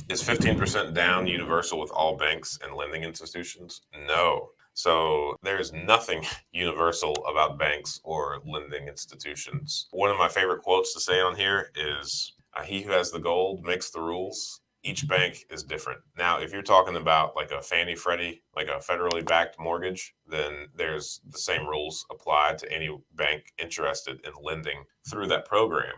Is 15% down universal with all banks and lending institutions? No. So there's nothing universal about banks or lending institutions. One of my favorite quotes to say on here is he who has the gold makes the rules. Each bank is different. Now, if you're talking about like a Fannie Freddie, like a federally backed mortgage, then there's the same rules applied to any bank interested in lending through that program.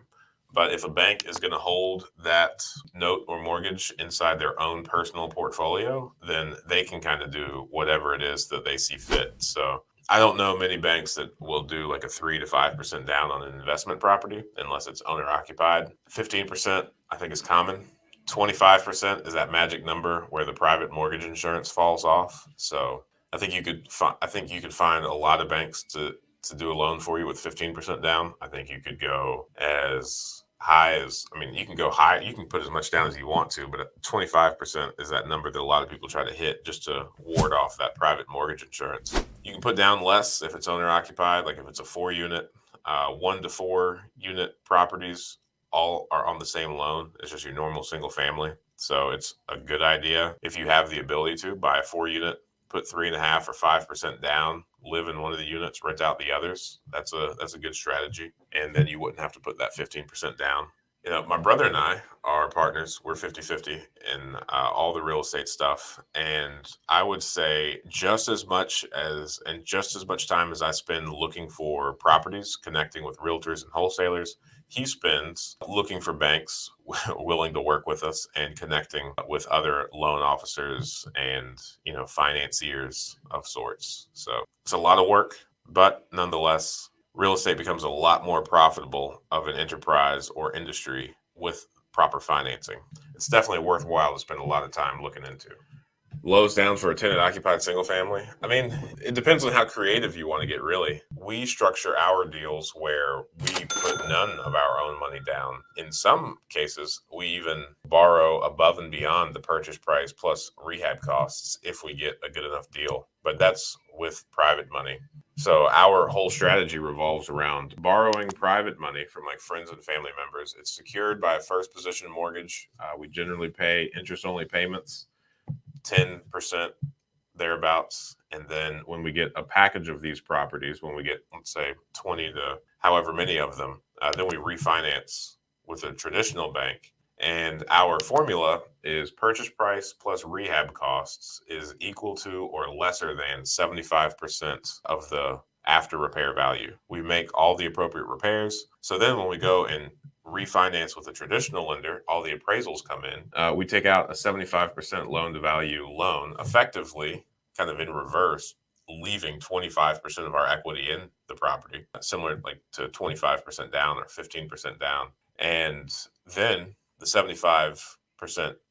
But if a bank is going to hold that note or mortgage inside their own personal portfolio, then they can kind of do whatever it is that they see fit. So I don't know many banks that will do like a 3 to 5% down on an investment property unless it's owner occupied. 15% I think is common. 25% is that magic number where the private mortgage insurance falls off. So I think you could find a lot of banks to do a loan for you with 15% down. I think you could go as high as, I mean, you can go high, you can put as much down as you want to, but 25% is that number that a lot of people try to hit just to ward off that private mortgage insurance. You can put down less if it's owner occupied, like if it's a 4 unit, 1 to 4 unit properties all are on the same loan. It's just your normal single family. So it's a good idea if you have the ability to buy a 4 unit, put 3.5 or 5% down, live in one of the units, rent out the others. That's a good strategy. And then you wouldn't have to put that 15% down. You know, my brother and I are partners. We're 50-50 in all the real estate stuff. And I would say just as much time as I spend looking for properties, connecting with realtors and wholesalers, he spends looking for banks willing to work with us and connecting with other loan officers and, you know, financiers of sorts. So it's a lot of work, but nonetheless, real estate becomes a lot more profitable of an enterprise or industry with proper financing. It's definitely worthwhile to spend a lot of time looking into. Lows down for a tenant occupied single family. I mean, it depends on how creative you want to get, really. We structure our deals where we put none of our own money down. In some cases, we even borrow above and beyond the purchase price plus rehab costs if we get a good enough deal. But that's with private money. So our whole strategy revolves around borrowing private money from like friends and family members. It's secured by a first position mortgage. We generally pay interest only payments, 10% thereabouts. And then when we get a package of these properties, when we get, let's say, 20 to however many of them, then we refinance with a traditional bank. And our formula is purchase price plus rehab costs is equal to or lesser than 75% of the after repair value. We make all the appropriate repairs. So then when we go and refinance with a traditional lender, all the appraisals come in. We take out a 75% loan to value loan, effectively kind of in reverse, leaving 25% of our equity in the property, similar like to 25% down or 15% down. And then the 75%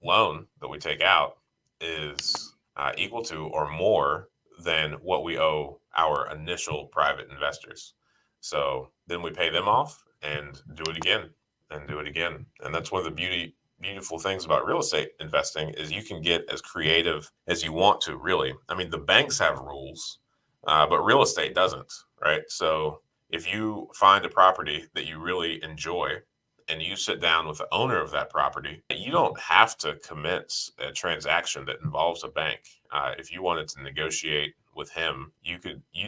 loan that we take out is equal to or more than what we owe our initial private investors. So then we pay them off and do it again and do it again. And that's one of the beautiful things about real estate investing is you can get as creative as you want to, really. I mean, the banks have rules, but real estate doesn't, right? So if you find a property that you really enjoy and you sit down with the owner of that property, you don't have to commence a transaction that involves a bank. If you wanted to negotiate with him, you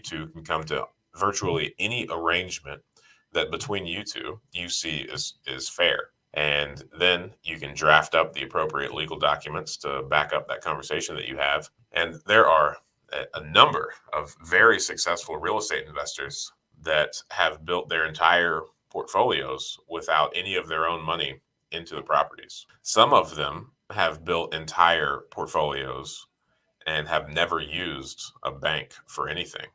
two can come to virtually any arrangement that between you two you see is fair. And then you can draft up the appropriate legal documents to back up that conversation that you have. And there are a number of very successful real estate investors that have built their entire portfolios without any of their own money into the properties. Some of them have built entire portfolios and have never used a bank for anything.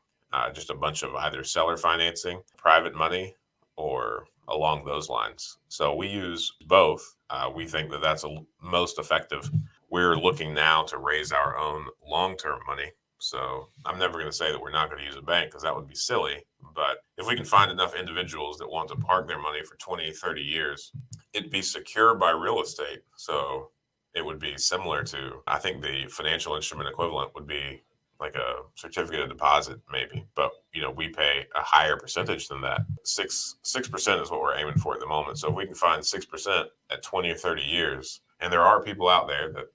Just a bunch of either seller financing, private money, or along those lines. So we use both. We think that that's most effective. We're looking now to raise our own long-term money. So I'm never going to say that we're not going to use a bank because that would be silly. But if we can find enough individuals that want to park their money for 20, 30 years, it'd be secured by real estate. So it would be similar to, I think the financial instrument equivalent would be like a certificate of deposit, maybe. But, you know, we pay a higher percentage than that. 6% is what we're aiming for at the moment. So if we can find 6% at 20 or 30 years, And there are people out there that,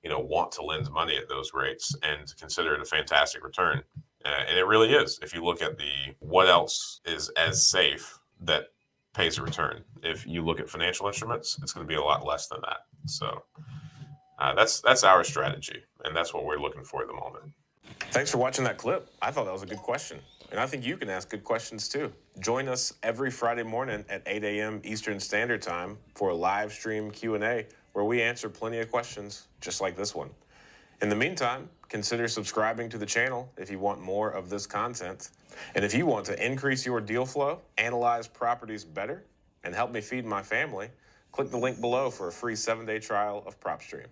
want to lend money at those rates and consider it a fantastic return. And it really is. If you look at what else is as safe that pays a return. If you look at financial instruments, it's going to be a lot less than that. So that's our strategy, and that's what we're looking for at the moment. Thanks for watching that clip. I thought that was a good question. And I think you can ask good questions too. Join us every Friday morning at 8 a.m. Eastern Standard Time for a live stream Q&A where we answer plenty of questions just like this one. In the meantime, consider subscribing to the channel if you want more of this content. And if you want to increase your deal flow, analyze properties better, and help me feed my family, click the link below for a free 7-day trial of PropStream.